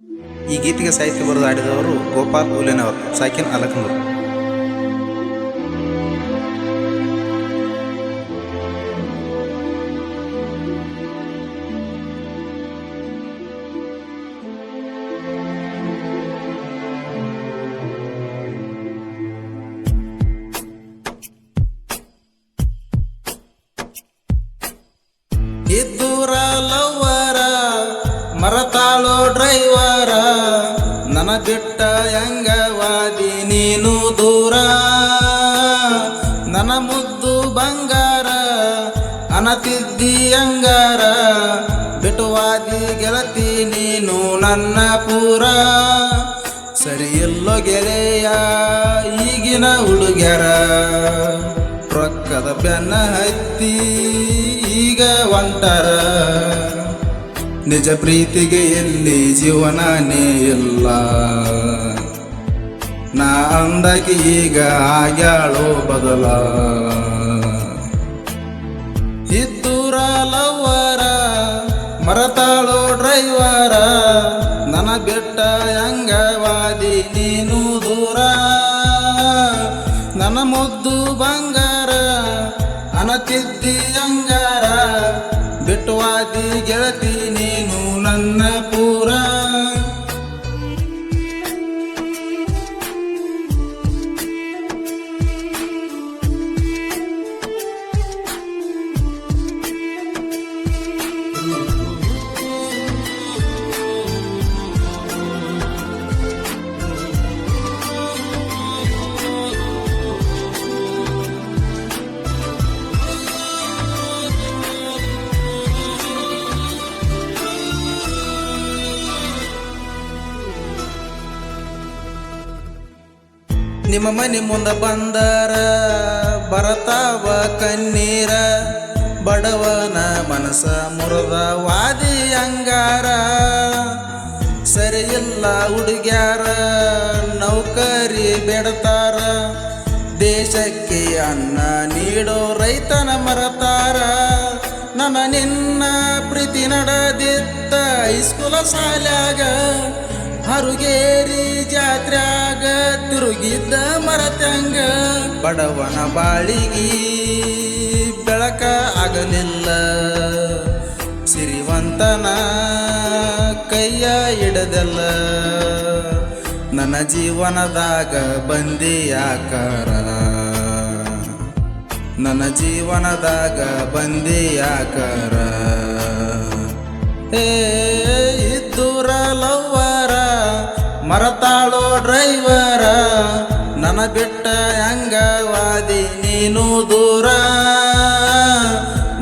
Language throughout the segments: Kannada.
ಈ ಗೀತೆಗೆ ಸಾಹಿತ್ಯ ಬರೆದು ಹಾಡಿದವರು ಗೋಪಾಲ್ ಹುಲೆನವರು, ಸಾಕಿನ್ ಅಲಕನೂರು. ಇದ್ದೂರ ಲವ್ವರ ಮರತಾಳೋ ಡ್ರೈವರ, ನನ್ನ ಬಿಟ್ಟ ಹೆಂಗವಾದಿ ನೀನು ದೂರ. ನನ್ನ ಮುದ್ದು ಬಂಗಾರ ಅನತಿದ್ದಿ ಅಂಗಾರ, ಬಿಟ್ಟುವಾದಿ ಗೆಳತಿ ನೀನು ನನ್ನ ಪೂರ. ಸರಿಯಿಲ್ಲೋ ಗೆಳೆಯ ಈಗಿನ ಹುಡುಗ್ಯಾರ, ರೊಕ್ಕದ ಬೆನ್ನ ಹತ್ತಿ ಈಗ ಒಂಟರ. ನಿಜ ಪ್ರೀತಿಗೆ ಎಲ್ಲಿ ಜೀವನನೇ ಇಲ್ಲ, ನಾ ಅಂದಕ್ಕೆ ಈಗ ಆಗ್ಯಾಳೋ ಬದಲ. ಇದ್ದೂರ ಲವ್ವರ ಮರತಾಳೋ ಡ್ರೈವರ, ನನ್ನ ಬಿಟ್ಟ ಹೆಂಗವಾದಿ ನೀನು ದೂರ. ನನ್ನ ಮುದ್ದು ಬಂಗಾರ ಅನತಿದ್ದಿ ಅಂಗಾರ, ಬಿಟ್ಟುವಾದಿ ಗೆಳತಿ ನೀನು ನನ್ನ ಪೂರ. ನಿಮ್ಮ ಮನೆ ಮುಂದ ಬಂದರ ಬರತಾವ ಕಣ್ಣೀರ, ಬಡವನ ಮನಸ ಮುರದ ವಾದಿ ಅಂಗಾರ. ಸರಿಯಿಲ್ಲ ಹುಡುಗ್ಯಾರ ನೌಕರಿ ಬೇಡತಾರ, ದೇಶಕ್ಕೆ ಅನ್ನ ನೀಡೋ ರೈತನ ಮರತಾರ. ನನ್ನ ನಿನ್ನ ಪ್ರೀತಿ ನಡೆದಿದ್ದ ಹೈಸ್ಕೂಲ ಶಾಲ್ಯಾಗ, ಹರುಗೇರಿ ಜಾತ್ರ್ಯಾಗ ತಿರುಗಿದ್ದ ಮರತ್ಯಂಗ. ಬಡವನ ಬಾಳಿಗಿ ಬೆಳಕ ಆಗಲಿಲ್ಲ, ಸಿರಿವಂತನ ಕೈಯ ಹಿಡದಲ್ಲ. ನನ್ನ ಜೀವನದಾಗ ಬಂದಿ ಯಾಕಾರ, ನನ್ನ ಜೀವನದಾಗ ಬಂದಿ ಯಾಕಾರ. ಇದ್ದೂರ ಲವ್ವರ ಮರತಾಳೋ ಡ್ರೈವರ, ನನ್ನ ಬಿಟ್ಟ ಹೆಂಗವಾದಿ ನೀನು ದೂರ.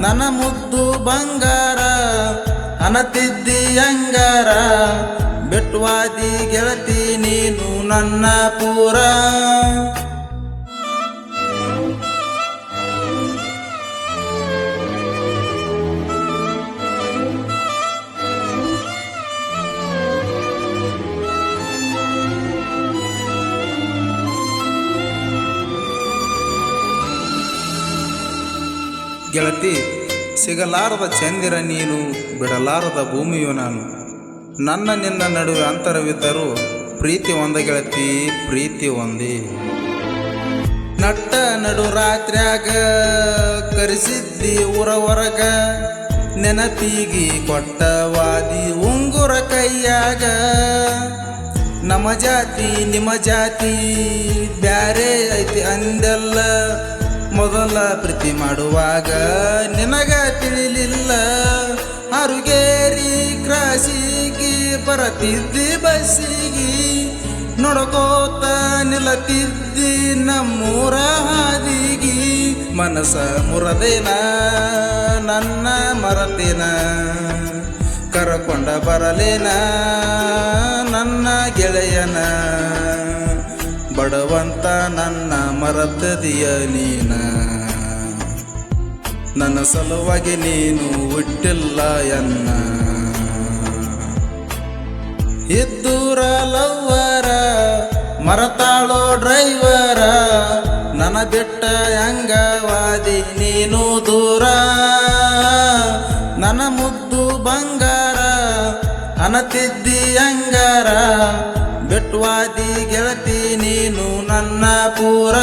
ನನ್ನ ಮುದ್ದು ಬಂಗಾರ ಅನತಿದ್ದಿ ಅಂಗಾರ, ಬಿಟ್ಟುವಾದಿ ಗೆಳತಿ ನೀನು ನನ್ನ ಪೂರ. ಗೆಳತಿ ಸಿಗಲಾರದ ಚಂದಿರ ನೀನು, ಬಿಡಲಾರದ ಭೂಮಿಯು ನಾನು. ನನ್ನ ನಿನ್ನ ನಡುವೆ ಅಂತರವಿದ್ದರೂ ಪ್ರೀತಿ ಒಂದ ಗೆಳತಿ, ಪ್ರೀತಿ ಒಂದೇ. ನಟ್ಟ ನಡು ರಾತ್ರ್ಯಾಗ ಕರೆಸಿದ್ದಿ ಊರ ಹೊರಗ, ನೆನಪಿಗಿ ಕೊಟ್ಟವಾದಿ ಉಂಗುರ ಕೈಯಾಗ. ನಮ್ಮ ಜಾತಿ ನಿಮ್ಮ ಜಾತಿ ಬ್ಯಾರೆ ಐತಿ ಅಂದೆಲ್ಲ, ಮೊದಲ ಪ್ರೀತಿ ಮಾಡುವಾಗ ನಿನಗ ತಿಳಿಲಿಲ್ಲ. ಹರುಗೇರಿ ಕ್ರಾಸಿಗಿ ಬರತಿದ್ದಿ ಬಸ್ಸಿಗಿ, ನೋಡ್ಕೋತ ನಿಲ್ಲತಿದ್ದಿ ನಮ್ಮೂರ ಹಾದಿಗಿ. ಮನಸ ಮುರದೇನ ನನ್ನ ಮರತೇನ, ಕರಕೊಂಡ ಬರಲೇನ ನನ್ನ ಗೆಳೆಯನ. ಬಡವಂತ ನನ್ನ ಮರತದಿಯ ನೀನ, ನನ್ನ ಸಲುವಾಗಿ ನೀನು ಹುಟ್ಟಿಲ್ಲ ಎನ್ನ. ಇದ್ದೂರ ಲವ್ವರ ಮರತಾಳೋ ಡ್ರೈವರ, ನನ್ನ ಬಿಟ್ಟ ಹೆಂಗವಾದಿ ನೀನು ದೂರ. ನನ್ನ ಮುದ್ದು ಬಂಗಾರ ಅನತಿದ್ದಿ ಅಂಗಾರ ಬೆಟ್ಟವಾದಿ ಗೆಳತಿ ನೀನು ನನ್ನ ಪೂರ